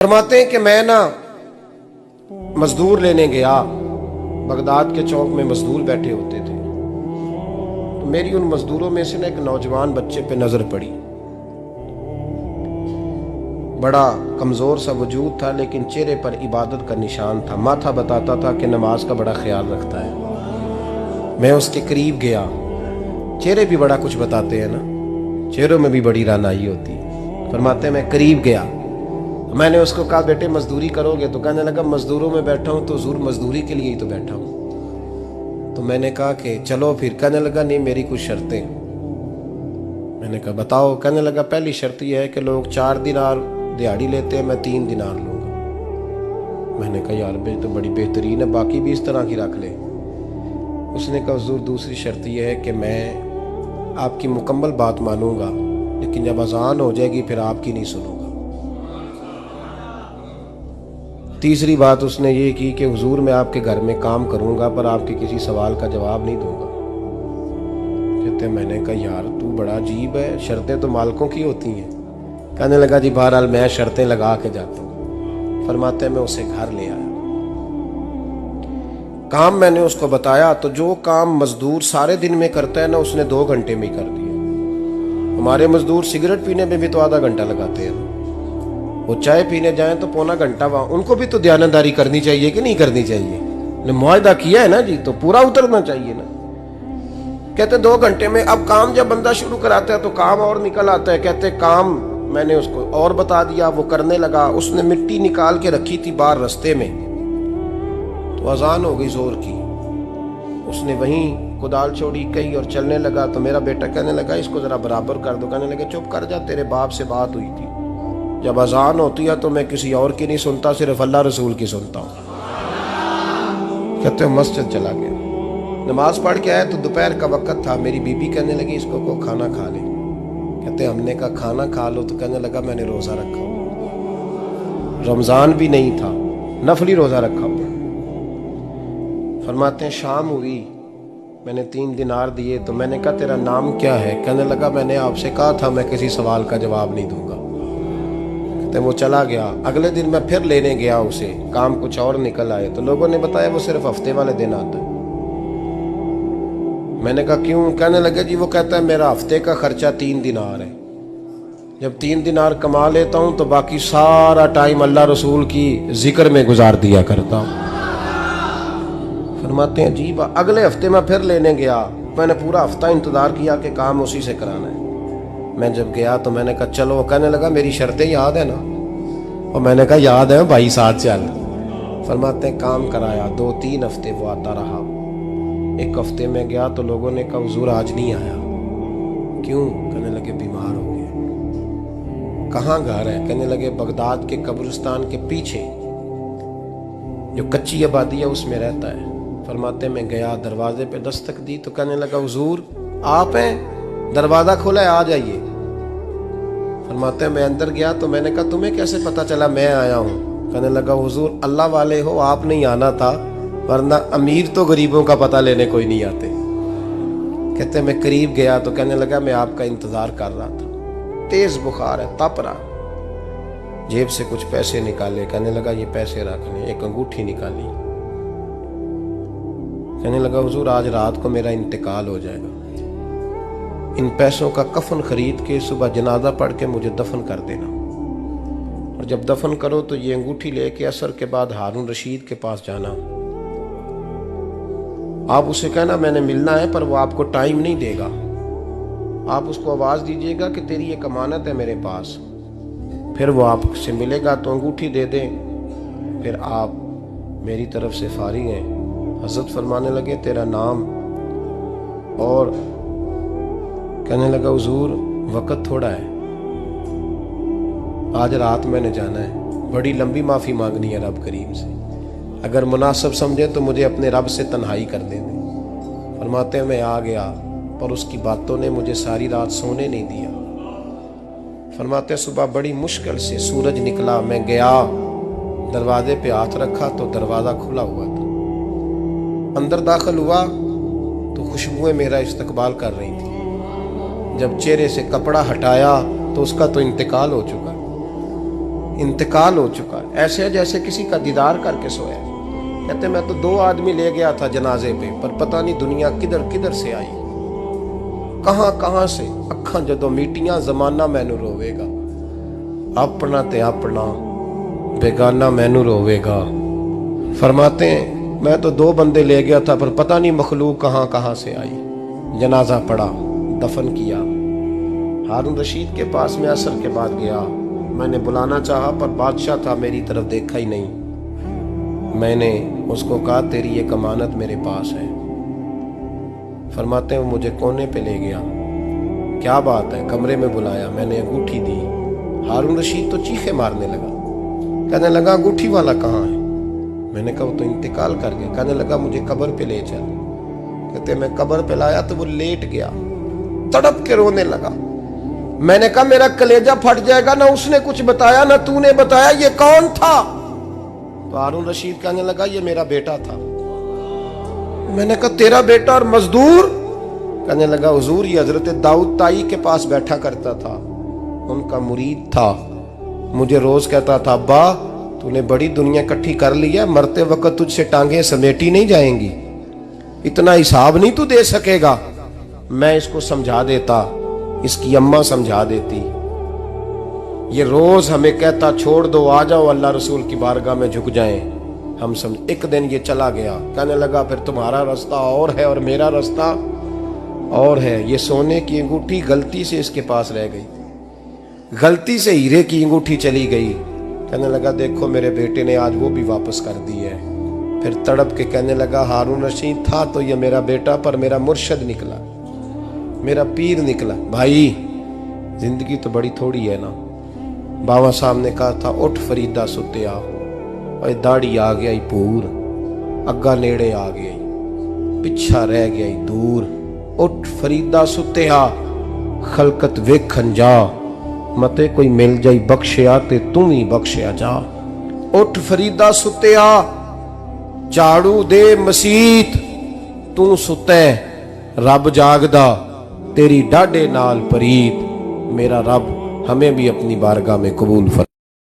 फरमाते हैं कि मैं ना मजदूर लेने गया, बगदाद के चौक में मजदूर बैठे होते थे, तो मेरी उन मजदूरों में से ना एक नौजवान बच्चे पे नजर पड़ी। बड़ा कमजोर सा वजूद था, लेकिन चेहरे पर इबादत का निशान था। माथा बताता था कि नमाज का बड़ा ख्याल रखता है। मैं उसके करीब गया। चेहरे भी बड़ा कुछ बताते हैं ना, चेहरों में भी बड़ी रानाई होती है। फरमाते हैं मैं करीब गया, मैंने उसको कहा बेटे मजदूरी करोगे? तो कहने लगा मजदूरों में बैठा हूँ तो हुजूर मजदूरी के लिए ही तो बैठा हूँ। तो मैंने कहा कि चलो फिर। कहने लगा नहीं मेरी कुछ शर्तें। मैंने कहा बताओ। कहने लगा पहली शर्त यह है कि लोग 4 दिनार दिहाड़ी लेते हैं, मैं 3 दिनार लूँगा। मैंने कहा यार भाई तो बड़ी बेहतरीन है, बाकी भी इस तरह की रख ले। उसने कहा हुजूर दूसरी शर्त यह है कि मैं आपकी मुकम्मल बात मानूंगा, लेकिन जब अजान हो जाएगी फिर आपकी नहीं सुनूंगा। तीसरी बात उसने ये की कि हुजूर मैं आपके घर में काम करूंगा पर आपके किसी सवाल का जवाब नहीं दूंगा। कहते मैंने कहा यार तू बड़ा अजीब है, शर्तें तो मालिकों की होती हैं। कहने लगा जी बहरहाल मैं शर्तें लगा के जाता हूँ। फरमाते मैं उसे घर ले आया, काम मैंने उसको बताया, तो जो काम मजदूर सारे दिन में करता है ना उसने 2 घंटे में ही कर दिया। हमारे मजदूर सिगरेट पीने में भी तो आधा घंटा लगाते हैं, वो चाय पीने जाएं तो पौना घंटा वहां। उनको भी तो दयानतदारी करनी चाहिए कि नहीं करनी चाहिए? ने मुआहदा किया है ना जी, तो पूरा उतरना चाहिए ना। कहते 2 घंटे में। अब काम जब बंदा शुरू कराता है तो काम और निकल आता है। कहते काम मैंने उसको और बता दिया, वो करने लगा। उसने मिट्टी निकाल के रखी थी बाहर रास्ते में, तो अजान हो गई जोर की। उसने वहीं कुदाल छोड़ी कही और चलने लगा। तो मेरा बेटा कहने लगा इसको जरा बराबर कर दो। कहने लगे चुप कर जा, तेरे बाप से बात हुई थी, जब अजान होती है तो मैं किसी और की नहीं सुनता, सिर्फ अल्लाह रसूल की सुनता हूँ। कहते मस्जिद चला गया, नमाज पढ़ के आया तो दोपहर का वक्त था। मेरी बीबी कहने लगी इसको को खाना खा ले। कहते हमने कहा खाना खा लो, तो कहने लगा मैंने रोजा रखा हुआ, रमजान भी नहीं था, नफली रोजा रखा हुआ। फरमाते हैं शाम हुई, मैंने 3 दिनार दिए। तो मैंने कहा तेरा नाम क्या है? कहने लगा मैंने आपसे कहा था मैं किसी सवाल का जवाब नहीं दूंगा। तो वो चला गया। अगले दिन मैं फिर लेने गया उसे, काम कुछ और निकल आए। तो लोगों ने बताया वो सिर्फ हफ्ते वाले दिन आता है। मैंने कहा क्यों? कहने लगे जी वो कहता है मेरा हफ्ते का खर्चा 3 दिनार है, जब 3 दिनार कमा लेता हूं तो बाकी सारा टाइम अल्लाह रसूल की जिक्र में गुजार दिया करता हूं। फरमाते हैं अजीब। अगले हफ्ते मैं फिर लेने गया, मैंने पूरा हफ्ता इंतजार किया कि काम उसी से कराना है। मैं जब गया तो मैंने कहा चलो। कहने लगा मेरी शर्तें याद है ना? और मैंने कहा याद है भाई साथ चल। फरमाते हैं काम कराया, 2-3 हफ्ते वो आता रहा। एक हफ्ते में गया तो लोगों ने कहा हुजूर आज नहीं आया। क्यों? कहने लगे बीमार हो गया। कहाँ घर है? कहने लगे बगदाद के कब्रिस्तान के पीछे जो कच्ची आबादी है उसमें रहता है। फरमाते मैं गया, दरवाजे पे दस्तक दी तो कहने लगा हुजूर आप हैं? दरवाजा खोला है, आ जाइए। फरमाते हैं मैं अंदर गया तो मैंने कहा तुम्हें कैसे पता चला मैं आया हूँ? कहने लगा हुजूर अल्लाह वाले हो, आप नहीं आना था, वरना अमीर तो गरीबों का पता लेने कोई नहीं आते। कहते मैं करीब गया तो कहने लगा मैं आपका इंतजार कर रहा था, तेज बुखार है, तप रहा। जेब से कुछ पैसे निकाले, कहने लगा ये पैसे रख लें। एक अंगूठी निकाली, कहने लगा हुजूर आज रात को मेरा इंतकाल हो जाएगा, इन पैसों का कफन खरीद के सुबह जनाजा पढ़ के मुझे दफन कर देना, और जब दफन करो तो ये अंगूठी लेके असर के बाद हारून रशीद के पास जाना। आप उसे कहना मैंने मिलना है पर वो आपको टाइम नहीं देगा। आप उसको आवाज दीजिएगा कि तेरी एक अमानत है मेरे पास, फिर वो आपसे मिलेगा तो अंगूठी दे दें, फिर आप मेरी तरफ से फारिग हैं। हजरत फरमाने लगे तेरा नाम? और कहने लगा हुजूर वक़्त थोड़ा है, आज रात मैंने जाना है, बड़ी लंबी माफ़ी मांगनी है रब करीम से, अगर मुनासिब समझे तो मुझे अपने रब से तन्हाई कर दे दे। फरमाते हैं मैं आ गया पर उसकी बातों ने मुझे सारी रात सोने नहीं दिया। फरमाते हैं सुबह बड़ी मुश्किल से सूरज निकला, मैं गया दरवाजे पे हाथ रखा तो दरवाज़ा खुला हुआ था। अंदर दाखिल हुआ तो खुशबुएं मेरा इस्तकबाल कर रही थी। जब चेहरे से कपड़ा हटाया तो उसका तो इंतकाल हो चुका। इंतकाल हो चुका है। ऐसे है जैसे किसी का दीदार करके सोया। कहते मैं तो 2 आदमी ले गया था जनाजे पे, पर पता नहीं दुनिया किधर किधर से आई, कहां कहां से। अखां जदों मीटियां जमाना मैनू रोवेगा, अपना ते अपना बेगाना मैनू रोवेगा। फरमाते हैं मैं तो 2 बंदे ले गया था, पर पता नहीं मखलूक कहां कहां से आई। जनाजा पड़ा, दफन किया। हारून रशीद के पास में असर के बाद गया। मैंने बुलाना चाहा पर बादशाह था, मेरी तरफ देखा ही नहीं। मैंने उसको कहा तेरी एक अमानत मेरे पास है। फरमाते हैं वो मुझे कोने पे ले गया। क्या बात है? कमरे में बुलाया, मैंने अंगूठी दी। हारून रशीद तो चीखे मारने लगा, कहने लगा अंगूठी वाला कहाँ है? मैंने कहा वो तो इंतकाल कर गया। कहने लगा मुझे कब्र पे ले चल। कहते मैं कब्र पे लाया तो वो लेट गया, तड़प के रोने लगा। मैंने कहा मेरा कलेजा फट जाएगा, ना उसने कुछ बताया ना तूने बताया, ये कौन था? तो हारून रशीद कहने लगा ये मेरा बेटा था। मैंने कहा तेरा बेटा और मजदूर? कहने लगा हुजूर ये हजरत दाऊद ताई के पास बैठा करता था, उनका मुरीद था। मुझे रोज कहता था अब्बा तूने बड़ी दुनिया इकट्ठी कर ली है, मरते वक्त तुझसे टांगे समेटी नहीं जाएंगी, इतना हिसाब नहीं तू दे सकेगा। मैं इसको समझा देता, इसकी अम्मा समझा देती। ये रोज हमें कहता छोड़ दो, आ जाओ अल्लाह रसूल की बारगाह में झुक जाएं। हम समझ। एक दिन ये चला गया, कहने लगा फिर तुम्हारा रास्ता और है और मेरा रास्ता और है। ये सोने की अंगूठी गलती से इसके पास रह गई, गलती से हीरे की अंगूठी चली गई। कहने लगा देखो मेरे बेटे ने आज वो भी वापस कर दी है। फिर तड़प के कहने लगा हारून रशीद था तो ये मेरा बेटा, पर मेरा मुर्शद निकला, मेरा पीर निकला। भाई जिंदगी तो बड़ी थोड़ी है ना। बाबा साहब ने कहा था उठ फरीदा सुत्या, और दाढ़ी आ गया पूर, अग्गा नेड़े आ गया, पिछा रह गया दूर। उठ फरीदा सुत्या खलकत वेखन जा, मते कोई मिल जाई बख्शिया ते तू ही बख्शिया जा। उठ फरीदा सुत्या झाड़ू दे मसीत, तू सुते रब जागदा तेरी डाडे नाल परीत। मेरा रब हमें भी अपनी बारगाह में कबूल फरमा।